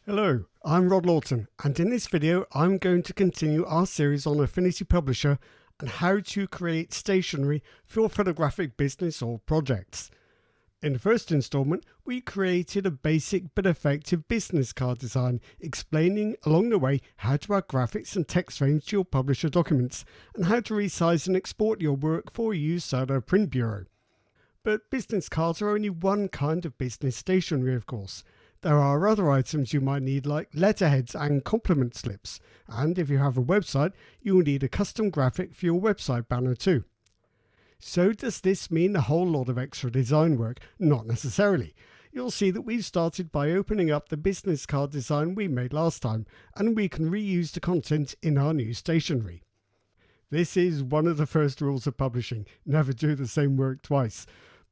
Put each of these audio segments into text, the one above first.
Hello, I'm Rod Lawton, and in this video I'm going to continue our series on Affinity Publisher and how to create stationery for your photographic business or projects. In the first installment, we created a basic but effective business card design explaining along the way how to add graphics and text frames to your publisher documents and how to resize and export your work for use at a print bureau. But business cards are only one kind of business stationery, of course. There are other items you might need like letterheads and compliment slips, and if you have a website, you will need a custom graphic for your website banner too. So does this mean a whole lot of extra design work? Not necessarily. You'll see that we've started by opening up the business card design we made last time, and we can reuse the content in our new stationery. This is one of the first rules of publishing: never do the same work twice.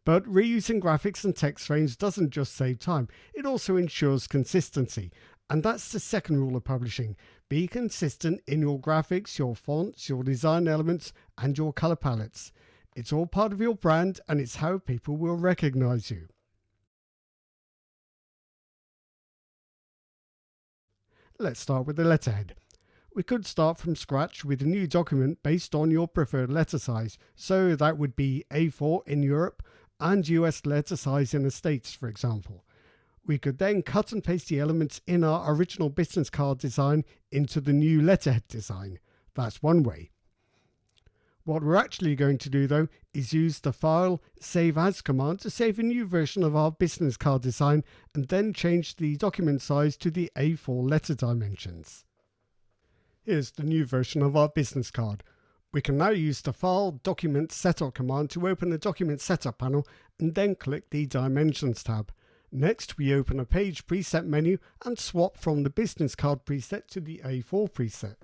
But reusing graphics and text frames doesn't just save time, it also ensures consistency. And that's the second rule of publishing: be consistent in your graphics, your fonts, your design elements, and your color palettes. It's all part of your brand, and it's how people will recognize you. Let's start with the letterhead. We could start from scratch with a new document based on your preferred letter size, so that would be A4 in Europe and US letter size in the States, for example. We could then cut and paste the elements in our original business card design into the new letterhead design. That's one way. What we're actually going to do though is use the File Save As command to save a new version of our business card design and then change the document size to the A4 letter dimensions. Here's the new version of our business card. We can now use the File Document Setup command to open the Document Setup panel and then click the Dimensions tab. Next, we open a Page Preset menu and swap from the Business Card preset to the A4 preset.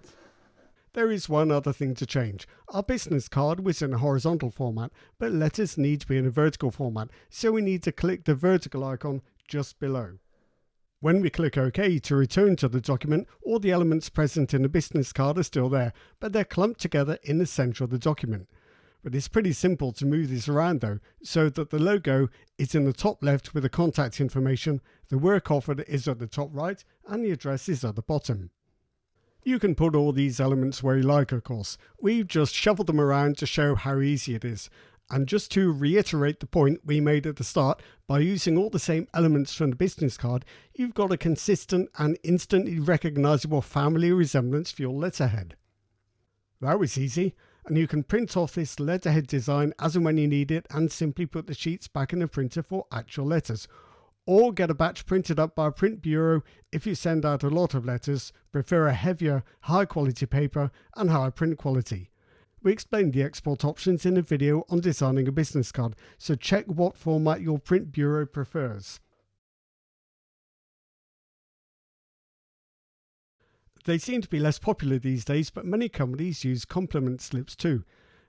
There is one other thing to change. Our business card was in a horizontal format, but letters need to be in a vertical format, so we need to click the vertical icon just below. When we click OK to return to the document, all the elements present in the business card are still there, but they're clumped together in the center of the document. But it's pretty simple to move this around though, so that the logo is in the top left with the contact information, the work offered is at the top right, and the address is at the bottom. You can put all these elements where you like, of course. We've just shuffled them around to show how easy it is. And just to reiterate the point we made at the start, by using all the same elements from the business card, you've got a consistent and instantly recognizable family resemblance for your letterhead. That was easy, and you can print off this letterhead design as and when you need it and simply put the sheets back in the printer for actual letters. Or get a batch printed up by a print bureau if you send out a lot of letters, prefer a heavier, high quality paper and higher print quality. We explained the export options in a video on designing a business card, so check what format your print bureau prefers. They seem to be less popular these days, but many companies use compliment slips too.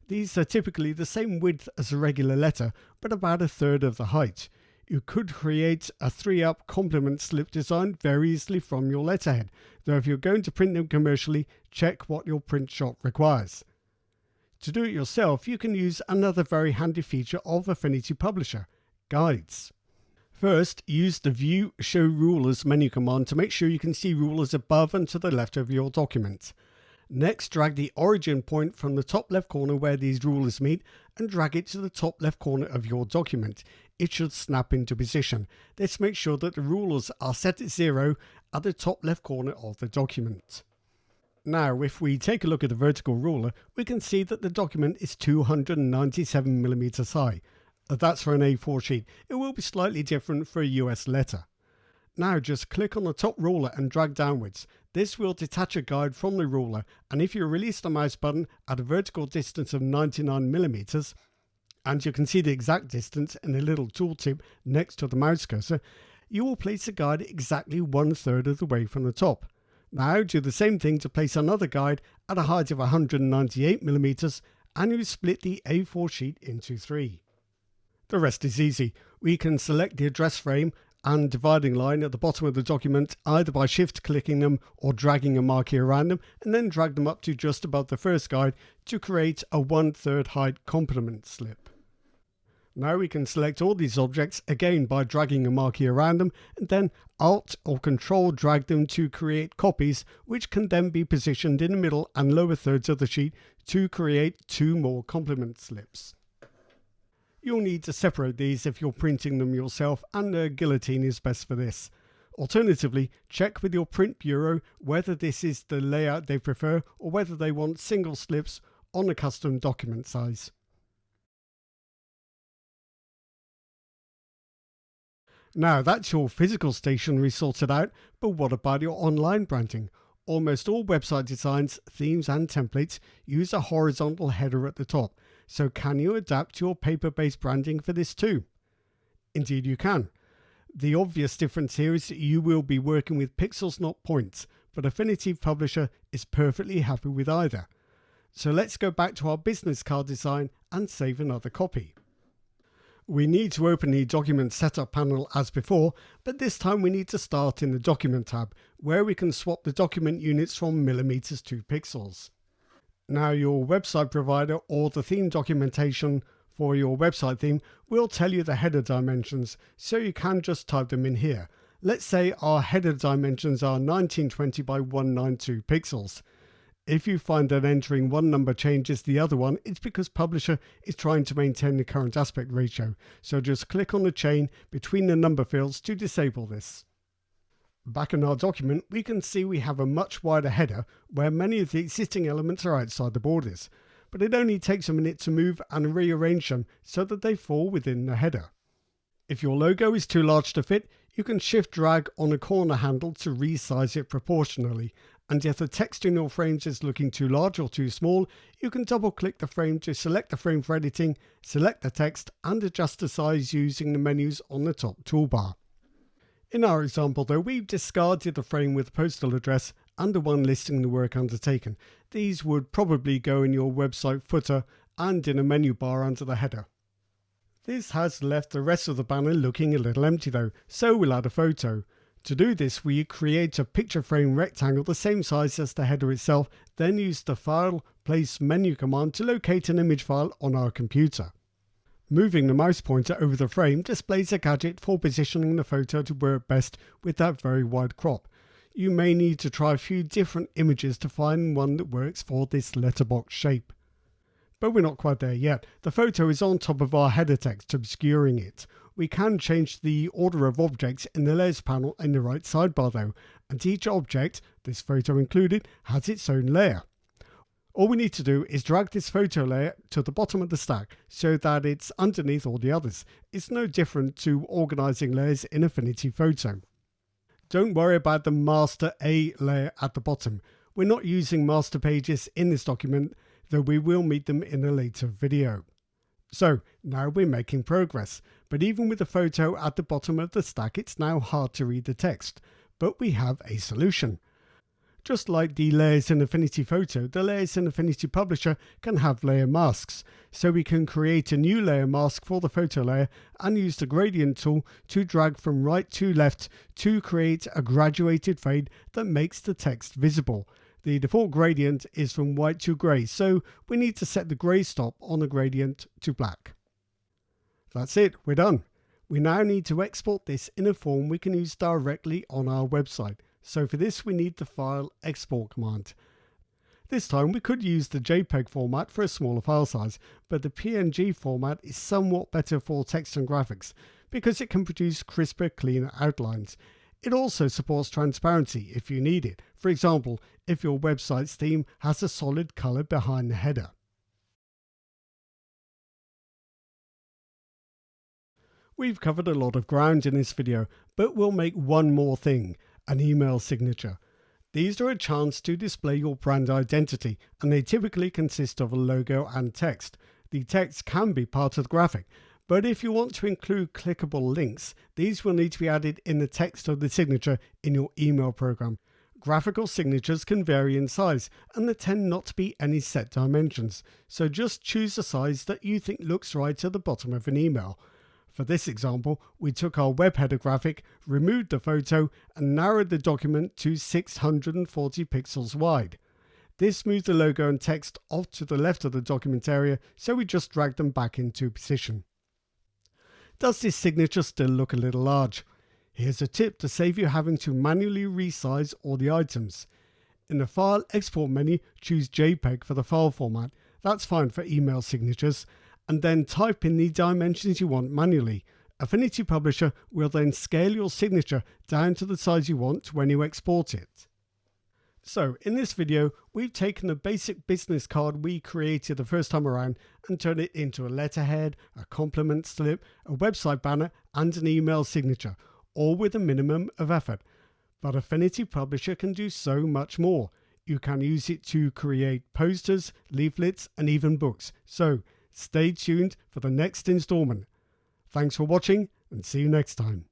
These are typically the same width as a regular letter, but about a third of the height. You could create a 3-up compliment slip design very easily from your letterhead, though if you're going to print them commercially, check what your print shop requires. To do it yourself, you can use another very handy feature of Affinity Publisher: guides. First, use the View Show Rulers menu command to make sure you can see rulers above and to the left of your document. Next, drag the origin point from the top left corner where these rulers meet and drag it to the top left corner of your document. It should snap into position. This makes sure that the rulers are set at 0 at the top left corner of the document. Now, if we take a look at the vertical ruler, we can see that the document is 297mm high. That's for an A4 sheet. It will be slightly different for a US letter. Now just click on the top ruler and drag downwards. This will detach a guide from the ruler, and if you release the mouse button at a vertical distance of 99mm, and you can see the exact distance in the little tooltip next to the mouse cursor, you will place the guide exactly 1/3 of the way from the top. Now do the same thing to place another guide at a height of 198mm, and you split the A4 sheet into 3. The rest is easy. We can select the address frame and dividing line at the bottom of the document either by shift clicking them or dragging a marquee around them, and then drag them up to just above the first guide to create a 1/3 height compliment slip. Now we can select all these objects again by dragging a marquee around them, and then Alt or Control drag them to create copies, which can then be positioned in the middle and lower thirds of the sheet to create 2 more complement slips. You'll need to separate these if you're printing them yourself, and a guillotine is best for this. Alternatively, check with your print bureau whether this is the layout they prefer or whether they want single slips on a custom document size. Now that's your physical stationery sorted out, but what about your online branding? Almost all website designs, themes and templates use a horizontal header at the top, so can you adapt your paper-based branding for this too? Indeed you can. The obvious difference here is that you will be working with pixels, not points, but Affinity Publisher is perfectly happy with either. So let's go back to our business card design and save another copy. We need to open the document setup panel as before, but this time we need to start in the document tab, where we can swap the document units from millimeters to pixels. Now your website provider or the theme documentation for your website theme will tell you the header dimensions, so you can just type them in here. Let's say our header dimensions are 1920 by 192 pixels. If you find that entering one number changes the other one, it's because Publisher is trying to maintain the current aspect ratio, so just click on the chain between the number fields to disable this. Back in our document, we can see we have a much wider header where many of the existing elements are outside the borders, but it only takes a minute to move and rearrange them so that they fall within the header. If your logo is too large to fit, you can shift drag on a corner handle to resize it proportionally, and if the text in your frames is looking too large or too small, you can double click the frame to select the frame for editing, select the text and adjust the size using the menus on the top toolbar. In our example though, we've discarded the frame with the postal address and the one listing the work undertaken. These would probably go in your website footer and in a menu bar under the header. This has left the rest of the banner looking a little empty though, so we'll add a photo. To do this, we create a picture frame rectangle the same size as the header itself, then use the File, Place Menu command to locate an image file on our computer. Moving the mouse pointer over the frame displays a gadget for positioning the photo to work best with that very wide crop. You may need to try a few different images to find one that works for this letterbox shape. But we're not quite there yet. The photo is on top of our header text, obscuring it. We can change the order of objects in the layers panel in the right sidebar though, and each object, this photo included, has its own layer. All we need to do is drag this photo layer to the bottom of the stack so that it's underneath all the others. It's no different to organizing layers in Affinity Photo. Don't worry about the Master A layer at the bottom. We're not using master pages in this document, though we will meet them in a later video. So now we're making progress, but even with the photo at the bottom of the stack, it's now hard to read the text. But we have a solution. Just like the layers in Affinity Photo, the layers in Affinity Publisher can have layer masks. So we can create a new layer mask for the photo layer and use the gradient tool to drag from right to left to create a graduated fade that makes the text visible. The default gradient is from white to grey, so we need to set the grey stop on the gradient to black. That's it, we're done. We now need to export this in a form we can use directly on our website. So for this we need the File Export command. This time we could use the JPEG format for a smaller file size, but the PNG format is somewhat better for text and graphics because it can produce crisper, cleaner outlines. It also supports transparency if you need it. For example, if your website's theme has a solid color behind the header. We've covered a lot of ground in this video, but we'll make one more thing, an email signature. These are a chance to display your brand identity, and they typically consist of a logo and text. The text can be part of the graphic, but if you want to include clickable links, these will need to be added in the text of the signature in your email program. Graphical signatures can vary in size, and there tend not to be any set dimensions, so just choose a size that you think looks right at the bottom of an email. For this example, we took our web header graphic, removed the photo, and narrowed the document to 640 pixels wide. This moved the logo and text off to the left of the document area, so we just dragged them back into position. Does this signature still look a little large? Here's a tip to save you having to manually resize all the items. In the File Export menu, choose JPEG for the file format. That's fine for email signatures. And then type in the dimensions you want manually. Affinity Publisher will then scale your signature down to the size you want when you export it. So in this video, we've taken the basic business card we created the first time around and turned it into a letterhead, a compliment slip, a website banner, and an email signature, all with a minimum of effort. But Affinity Publisher can do so much more. You can use it to create posters, leaflets, and even books. So stay tuned for the next installment. Thanks for watching and see you next time.